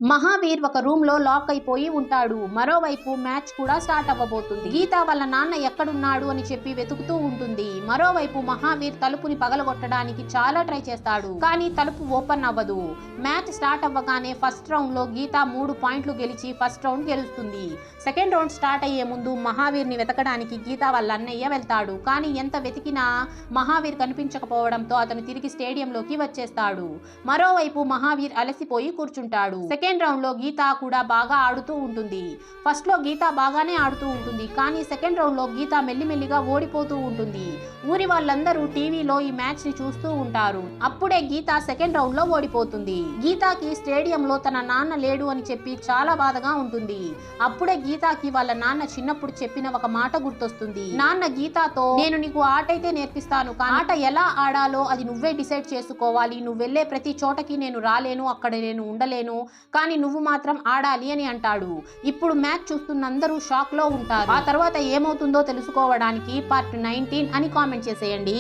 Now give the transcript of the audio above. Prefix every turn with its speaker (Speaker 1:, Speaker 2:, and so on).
Speaker 1: మహావీర్ ఒక రూమ్ లో లాక్ అయిపోయి ఉంటాడు. మరోవైపు మ్యాచ్ కూడా స్టార్ట్ అవ్వబోతుంది. గీత వాళ్ళ నాన్న ఎక్కడున్నాడు అని చెప్పి వెతుకుతూ ఉంటుంది. మరోవైపు మహావీర్ తలుపుని పగలగొట్టడానికి చాలా ట్రై చేస్తాడు, కానీ తలుపు ఓపెన్ అవ్వదు. మ్యాచ్ స్టార్ట్ అవ్వగానే ఫస్ట్ రౌండ్ లో గీత 3 పాయింట్లు గెలిచి ఫస్ట్ రౌండ్ గెలుస్తుంది. సెకండ్ రౌండ్ స్టార్ట్ అయ్యే ముందు మహావీర్ ని వెతకడానికి గీత వాళ్ళ అన్నయ్య వెళ్తాడు. కానీ ఎంత వెతికినా మహావీర్ కనిపించకపోవడంతో అతను తిరిగి స్టేడియంలోకి వచ్చేస్తాడు. మరోవైపు మహావీర్ అలసిపోయి కూర్చుంటాడు. సెకండ్ రౌండ్ లో గీత కూడా బాగా ఆడుతూ ఉంటుంది. ఫస్ట్ లో గీత బాగానే ఆడుతూ ఉంటుంది, కానీ సెకండ్ రౌండ్ లో గీత మెల్లిమెల్లిగా ఓడిపోతూ ఉంటుంది. ఊరి వాళ్ళందరూ టీవీలో ఈ మ్యాచ్ ని చూస్తూ ఉంటారు. అప్పుడే గీత సెకండ్ రౌండ్ లో ఓడిపోతుంది. గీతాకి స్టేడియంలో తన నాన్న లేడు అని చెప్పి చాలా బాధగా ఉంటుంది. అప్పుడే గీతాకి వాళ్ళ నాన్న చిన్నప్పుడు చెప్పిన ఒక మాట గుర్తొస్తుంది. నాన్న గీతాతో, నేను నీకు ఆట అయితే నేర్పిస్తాను, కానీ ఆట ఎలా ఆడాలో అది నువ్వే డిసైడ్ చేసుకోవాలి. నువ్వు వెళ్లే ప్రతి చోటకి నేను రాలేను, అక్కడ నేను ఉండలేను, కానీ నువ్వు మాత్రం ఆడాలి అని అంటాడు. ఇప్పుడు మ్యాచ్ చూస్తున్న అందరూ షాక్ లో ఉంటారు. ఆ తర్వాత ఏమవుతుందో తెలుసుకోవడానికి పార్ట్ 19 అని కామెంట్ చేసేయండి.